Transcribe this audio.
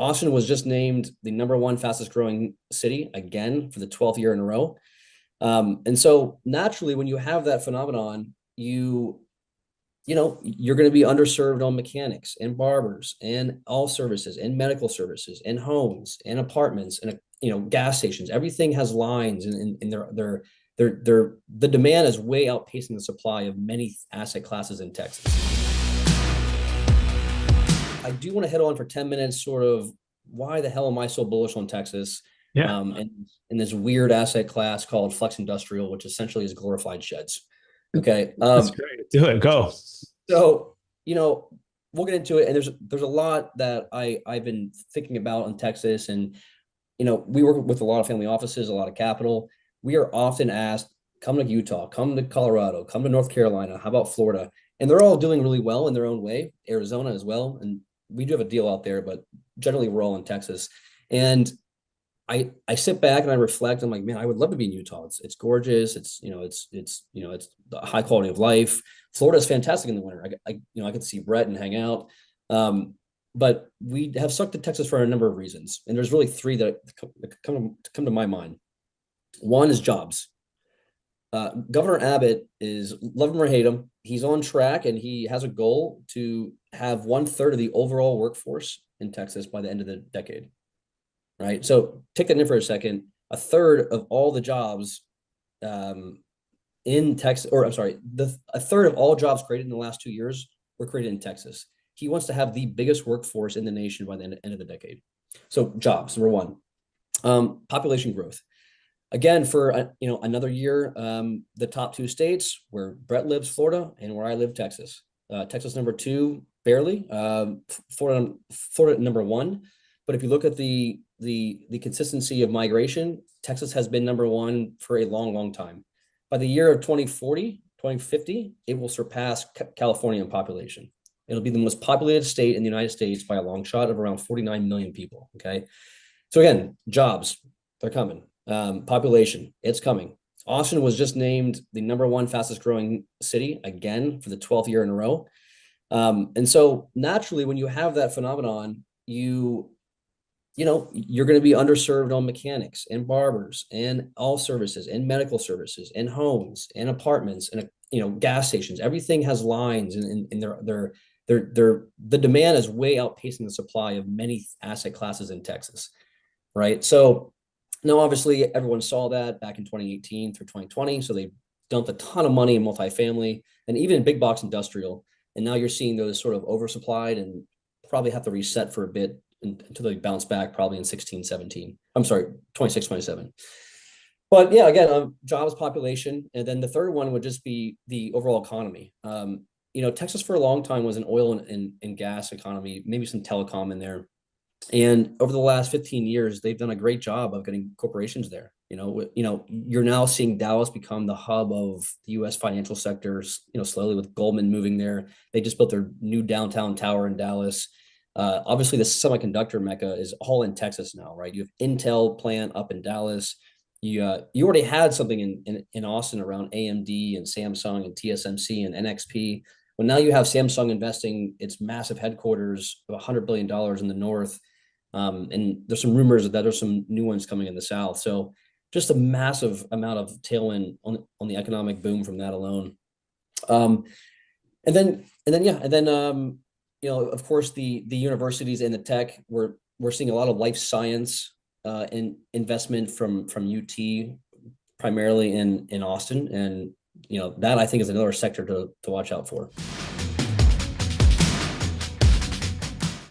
Austin was just named the number one fastest growing city again for the 12th year in a row. And so naturally, when you have that phenomenon, you're going to be underserved on mechanics and barbers and all services and medical services and homes and apartments and gas stations. Everything has lines, and the demand is way outpacing the supply of many asset classes in Texas. I do want to hit on for 10 minutes sort of why the hell am I so bullish on Texas? Yeah, And in this weird asset class called flex industrial, which essentially is glorified sheds. Okay. that's great. Do it. Go. So, we'll get into it. And there's a lot that I've been thinking about in Texas. And, we work with a lot of family offices, a lot of capital. We are often asked, come to Utah, come to Colorado, come to North Carolina. How about Florida? And they're all doing really well in their own way, Arizona as well. And we do have a deal out there, but generally we're all in Texas. And I sit back and I reflect. I'm like, man, I would love to be in Utah. It's gorgeous. It's a high quality of life. Florida is fantastic in the winter. I could see Brett and hang out. But we have stuck to Texas for a number of reasons. And there's really three that come to my mind. One is jobs. Governor Abbott is, love him or hate him, he's on track and he has a goal to have 1/3 of the overall workforce in Texas by the end of the decade. Right. So take that in for a second. A third of all the jobs in Texas, or I'm sorry, a third of all jobs created in the last 2 years were created in Texas. He wants to have the biggest workforce in the nation by the end of the decade. So jobs, number one. Population growth. Again, for another year, the top two states where Brett lives, Florida, and where I live, Texas. Texas number two, barely. Florida number one. But if you look at the consistency of migration, Texas has been number one for a long, long time. By the year of 2040, 2050, it will surpass California in population. It'll be the most populated state in the United States by a long shot of around 49 million people. Okay. So again, jobs, they're coming. Population, it's coming. Austin was just named the number one fastest growing city again for the 12th year in a row. And so naturally, when you have that phenomenon, you're going to be underserved on mechanics and barbers and all services and medical services and homes and apartments and gas stations. Everything has lines, and the demand is way outpacing the supply of many asset classes in Texas, right? So now, obviously, everyone saw that back in 2018 through 2020. So they dumped a ton of money in multifamily and even in big box industrial. And now you're seeing those sort of oversupplied and probably have to reset for a bit until they bounce back probably in 16, 17. I'm sorry, 26, 27. But yeah, again, jobs, population. And then the third one would just be the overall economy. Texas for a long time was an oil and gas economy, maybe some telecom in there. And over the last 15 years, they've done a great job of getting corporations there. You're now seeing Dallas become the hub of the U.S. financial sectors, slowly with Goldman moving there. They just built their new downtown tower in Dallas. Obviously, the semiconductor mecca is all in Texas now, right? You have Intel plant up in Dallas. You already had something in Austin around AMD and Samsung and TSMC and NXP. Well, now you have Samsung investing its massive headquarters of $100 billion in the north. And there's some rumors that there's some new ones coming in the south. So just a massive amount of tailwind on the economic boom from that alone. And then of course the universities and the tech, we're seeing a lot of life science and investment from UT primarily in Austin. And that I think is another sector to watch out for.